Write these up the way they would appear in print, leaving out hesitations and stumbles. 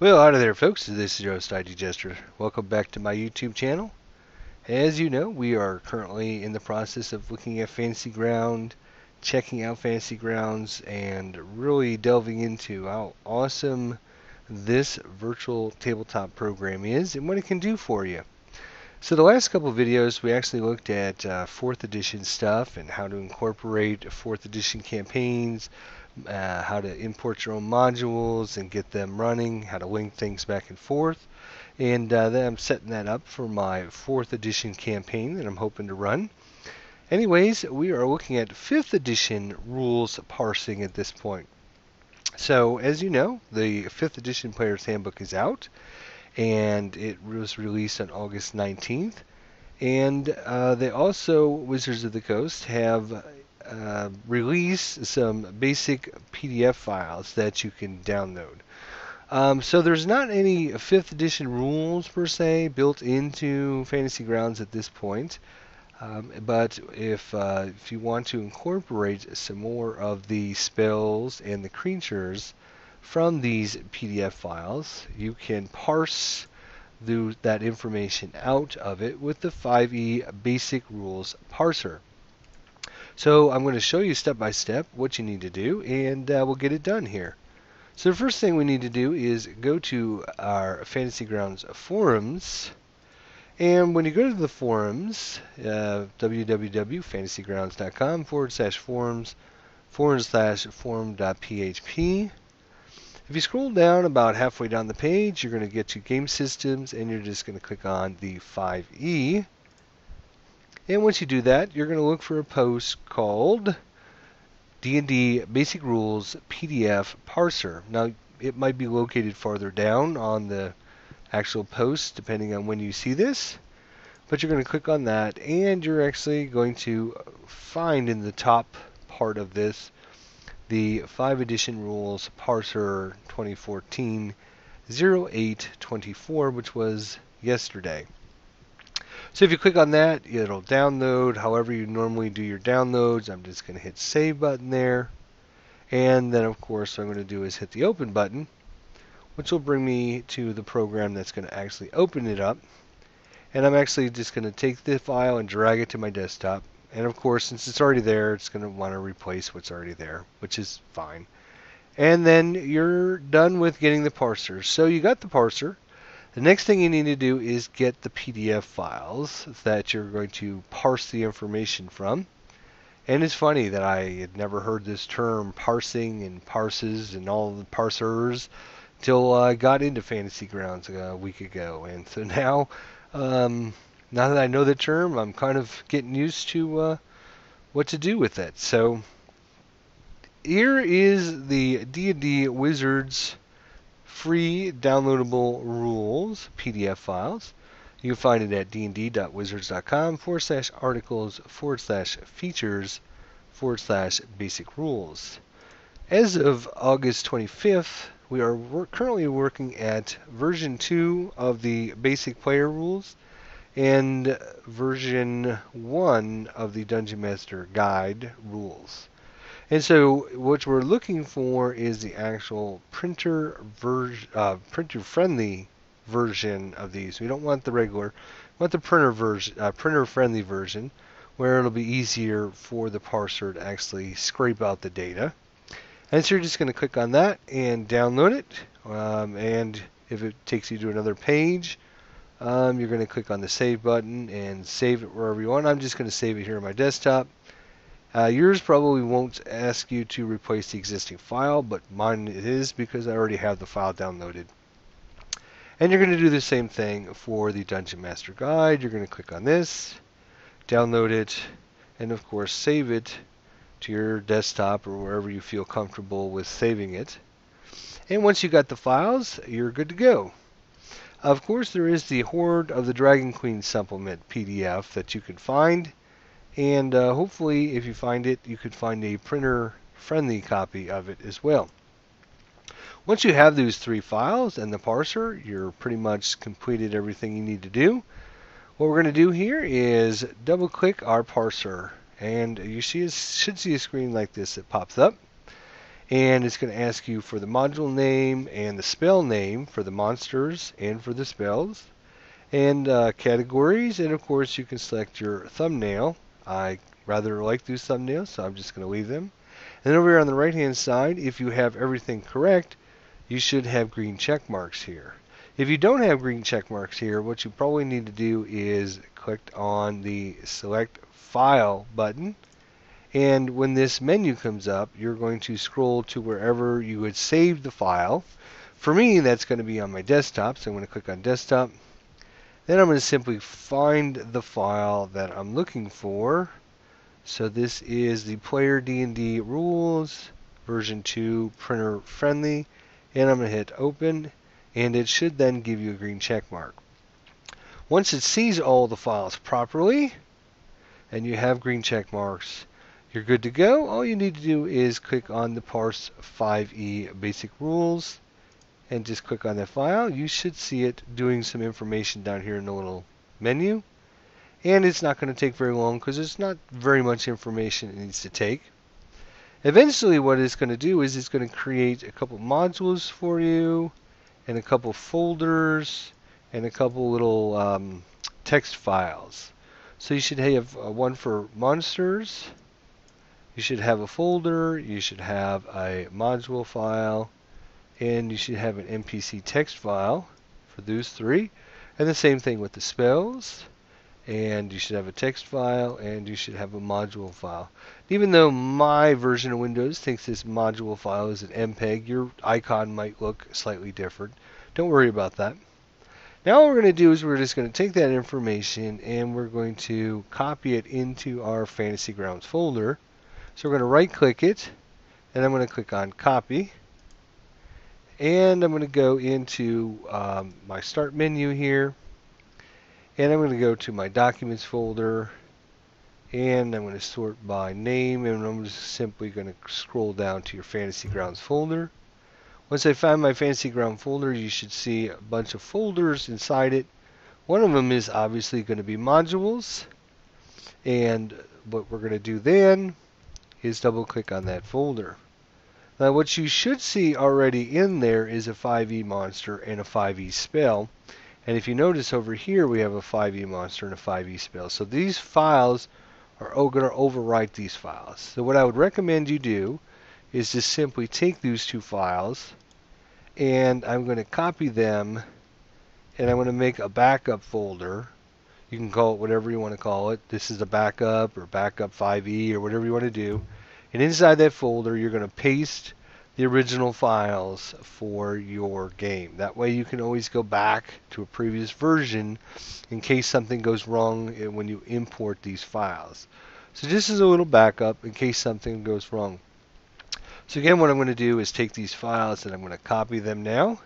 Well, howdy there, folks. This is your host, IG Jester. Welcome back to my YouTube channel. As you know, we are currently in the process of looking at Fantasy Ground, checking out Fantasy Grounds, and really delving into how awesome this virtual tabletop program is and what it can do for you. So the last couple of videos, we actually looked at 4th edition stuff and how to incorporate 4th edition campaigns, how to import your own modules and get them running, how to link things back and forth. And then I'm setting that up for my 4th edition campaign that I'm hoping to run. Anyways, we are looking at 5th edition rules parsing at this point. So as you know, the 5th edition player's handbook is out, and it was released on August 19th. And they also, Wizards of the Coast, have released some basic PDF files that you can download. So there's not any 5th edition rules per se built into Fantasy Grounds at this point. But if you want to incorporate some more of the spells and the creatures from these PDF files, you can parse that information out of it with the 5e Basic Rules Parser. So I'm going to show you step by step what you need to do, and we'll get it done here. So the first thing we need to do is go to our Fantasy Grounds forums. And when you go to the forums, www.fantasygrounds.com/forums/forum.php. If you scroll down about halfway down the page, you're going to get to Game Systems, and you're just going to click on the 5e. And once you do that, you're going to look for a post called D&D Basic Rules PDF Parser. Now, it might be located farther down on the actual post, depending on when you see this. But you're going to click on that, and you're actually going to find in the top part of this the 5 edition rules parser 2014-08-24, which was yesterday. So if you click on that, it'll download however you normally do your downloads. I'm just going to hit save button there. And then of course what I'm going to do is hit the open button, which will bring me to the program that's going to actually open it up. And I'm actually just going to take the file and drag it to my desktop. And of course, since it's already there, it's going to want to replace what's already there, which is fine. And then you're done with getting the parser. So you got the parser. The next thing you need to do is get the PDF files that you're going to parse the information from. And it's funny that I had never heard this term parsing and parses and all the parsers till I got into Fantasy Grounds a week ago. And so now that I know the term, I'm kind of getting used to what to do with it. So here is the D&D Wizards free downloadable rules PDF files. You can find it at dnd.wizards.com/articles/features/basic rules. As of August 25th, we're currently working at version 2 of the basic player rules and version 1 of the Dungeon Master Guide rules. And so what we're looking for is the actual printer-friendly version of these. We don't want the regular, we want the printer-friendly version, where it'll be easier for the parser to actually scrape out the data. And so you're just going to click on that and download it. And if it takes you to another page, you're going to click on the save button and save it wherever you want. I'm just going to save it here on my desktop. Yours probably won't ask you to replace the existing file, but mine it is because I already have the file downloaded. And you're going to do the same thing for the Dungeon Master Guide. You're going to click on this, download it, and of course save it to your desktop or wherever you feel comfortable with saving it. And once you got the files, you're good to go. Of course, there is the Horde of the Dragon Queen supplement PDF that you can find. And hopefully, if you find it, you could find a printer-friendly copy of it as well. Once you have those 3 files and the parser, you're pretty much completed everything you need to do. What we're going to do here is double-click our parser. And you should see a screen like this that pops up. And it's going to ask you for the module name and the spell name for the monsters and for the spells, and categories, and of course you can select your thumbnail. I rather like these thumbnails, so I'm just going to leave them. And over here on the right hand side, if you have everything correct, you should have green check marks here. If you don't have green check marks here, what you probably need to do is click on the select file button, and when this menu comes up, you're going to scroll to wherever you had saved the file. For me, that's going to be on my desktop, so I'm going to click on desktop. Then I'm going to simply find the file that I'm looking for. So this is the Player D&D Rules version 2 printer friendly, and I'm going to hit open, and it should then give you a green check mark. Once it sees all the files properly and you have green check marks, you're good to go. All you need to do is click on the Parse 5e basic rules and just click on that file. You should see it doing some information down here in the little menu. And it's not going to take very long because there's not very much information it needs to take. Eventually what it's going to do is it's going to create a couple modules for you and a couple folders and a couple little text files. So you should have one for monsters, you should have a folder, you should have a module file, and you should have an NPC text file for those three. And the same thing with the spells. And you should have a text file, and you should have a module file. Even though my version of Windows thinks this module file is an MPEG, your icon might look slightly different. Don't worry about that. Now what we're going to do is we're just going to take that information and we're going to copy it into our Fantasy Grounds folder. So we're going to right click it, and I'm going to click on copy. And I'm going to go into my start menu here. And I'm going to go to my documents folder, and I'm going to sort by name, and I'm just simply going to scroll down to your Fantasy Grounds folder. Once I find my Fantasy Ground folder, you should see a bunch of folders inside it. One of them is obviously going to be modules, and what we're going to do then is double click on that folder. Now what you should see already in there is a 5e monster and a 5e spell. And if you notice over here, we have a 5e monster and a 5e spell. So these files are going to overwrite these files. So what I would recommend you do is just simply take these two files, and I'm going to copy them, and I'm going to make a backup folder. You can call it whatever you want to call it. This is a backup or backup 5e or whatever you want to do. And inside that folder, you're going to paste the original files for your game. That way you can always go back to a previous version in case something goes wrong when you import these files. So this is a little backup in case something goes wrong. So again, what I'm going to do is take these files and I'm going to copy them now.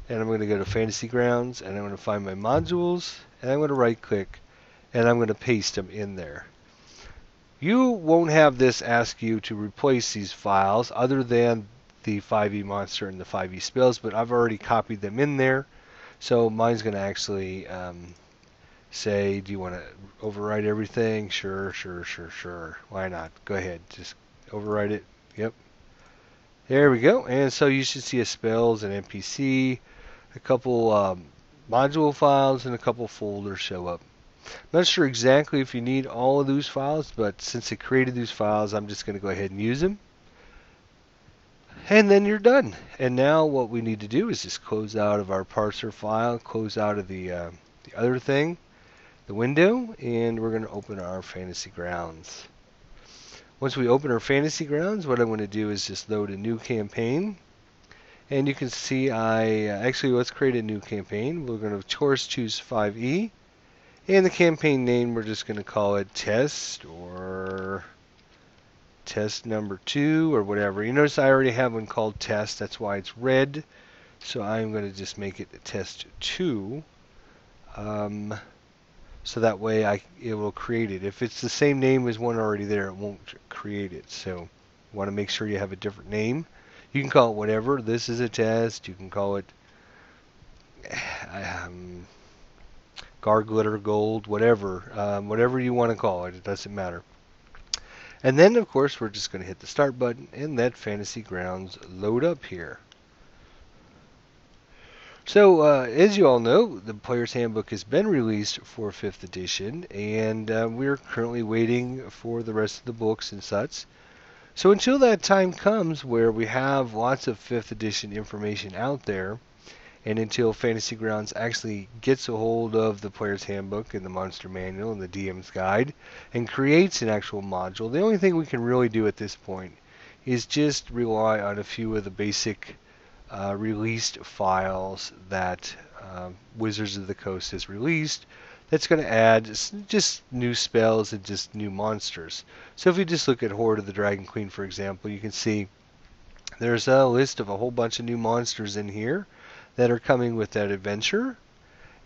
And I'm going to go to Fantasy Grounds, and I'm going to find my modules, and I'm going to right click, and I'm going to paste them in there. You won't have this ask you to replace these files other than the 5e monster and the 5e spells, but I've already copied them in there. So mine's going to actually say, do you want to overwrite everything? Sure, sure, sure, sure. Why not? Go ahead. Just overwrite it. Yep. There we go. And so you should see a spells, an NPC, a couple module files, and a couple folders show up. Not sure exactly if you need all of those files, but since it created these files, I'm just going to go ahead and use them. And then you're done. And now what we need to do is just close out of our parser file, close out of the other thing, the window, and we're going to open our Fantasy Grounds. Once we open our Fantasy Grounds, what I'm going to do is just load a new campaign. And you can see actually let's create a new campaign. We're going to of course choose 5e. And the campaign name, we're just going to call it Test or Test number 2 or whatever. You notice I already have one called Test. That's why it's red. So I'm going to just make it Test 2. So that way it will create it. If it's the same name as one already there, it won't create it. So you want to make sure you have a different name. You can call it whatever. This is a test. You can call it Garglitter Gold, whatever. Whatever you want to call it. It doesn't matter. And then, of course, we're just going to hit the start button and let Fantasy Grounds load up here. So, as you all know, the Player's Handbook has been released for 5th edition, and we're currently waiting for the rest of the books and such. So until that time comes where we have lots of 5th edition information out there, and until Fantasy Grounds actually gets a hold of the Player's Handbook and the Monster Manual and the DM's Guide and creates an actual module, the only thing we can really do at this point is just rely on a few of the basic released files that Wizards of the Coast has released. That's going to add just new spells and just new monsters. So if you just look at Horde of the Dragon Queen, for example, you can see there's a list of a whole bunch of new monsters in here that are coming with that adventure.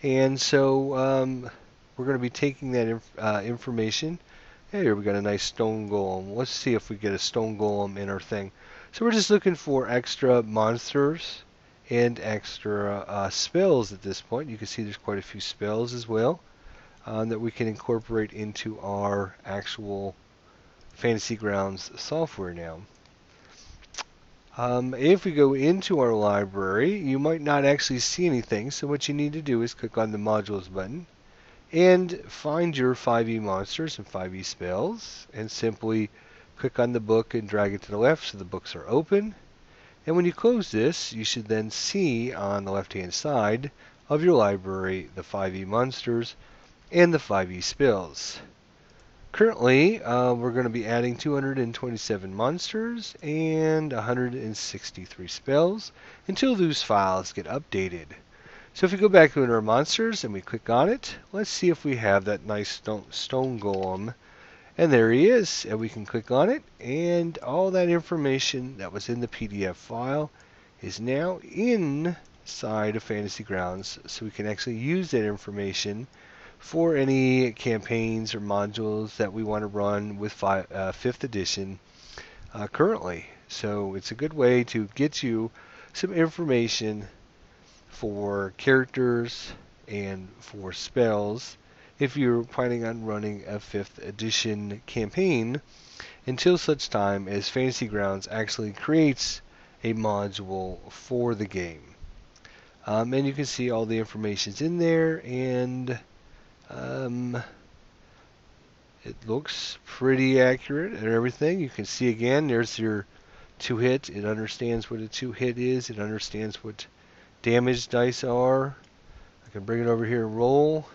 And so we're going to be taking that information. Hey, here we got a nice stone golem. Let's see if we get a stone golem in our thing. So we're just looking for extra monsters and extra spells at this point. You can see there's quite a few spells as well that we can incorporate into our actual Fantasy Grounds software now. If we go into our library, you might not actually see anything, so what you need to do is click on the Modules button and find your 5e monsters and 5e spells, and simply click on the book and drag it to the left so the books are open. And when you close this, you should then see on the left-hand side of your library the 5e monsters and the 5e spells. Currently, we're going to be adding 227 monsters and 163 spells until those files get updated. So if we go back to our monsters and we click on it, let's see if we have that nice stone golem. And there he is, and we can click on it, and all that information that was in the PDF file is now inside of Fantasy Grounds, so we can actually use that information for any campaigns or modules that we want to run with 5th edition currently. So it's a good way to get you some information for characters and for spells if you're planning on running a 5th edition campaign until such time as Fantasy Grounds actually creates a module for the game. And you can see all the information's in there, and it looks pretty accurate and everything. You can see again, there's your 2-hit. It understands what a 2-hit is. It understands what damage dice are. I can bring it over here and roll.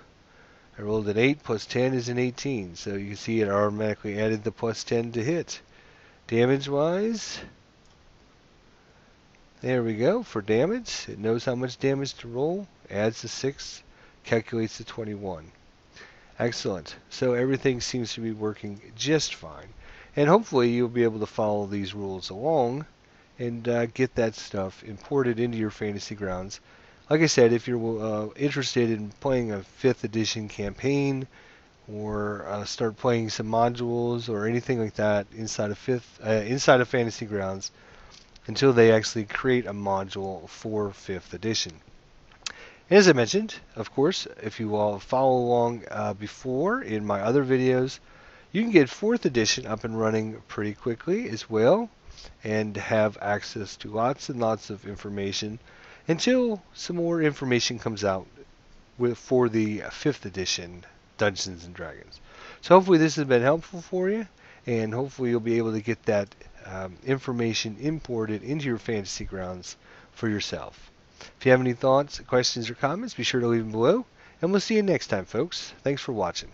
I rolled an 8, plus 10 is an 18. So you can see it automatically added the plus 10 to hit. Damage-wise, there we go. For damage, it knows how much damage to roll. Adds the 6, calculates the 21. Excellent. So everything seems to be working just fine. And hopefully you'll be able to follow these rules along and get that stuff imported into your Fantasy Grounds. Like I said, if you're interested in playing a 5th edition campaign or start playing some modules or anything like that inside of Fantasy Grounds until they actually create a module for 5th edition. As I mentioned, of course, if you all follow along before in my other videos, you can get 4th edition up and running pretty quickly as well and have access to lots and lots of information until some more information comes out for the 5th edition Dungeons and Dragons. So hopefully this has been helpful for you, and hopefully you'll be able to get that information imported into your Fantasy Grounds for yourself. If you have any thoughts, questions, or comments, be sure to leave them below, and we'll see you next time, folks. Thanks for watching.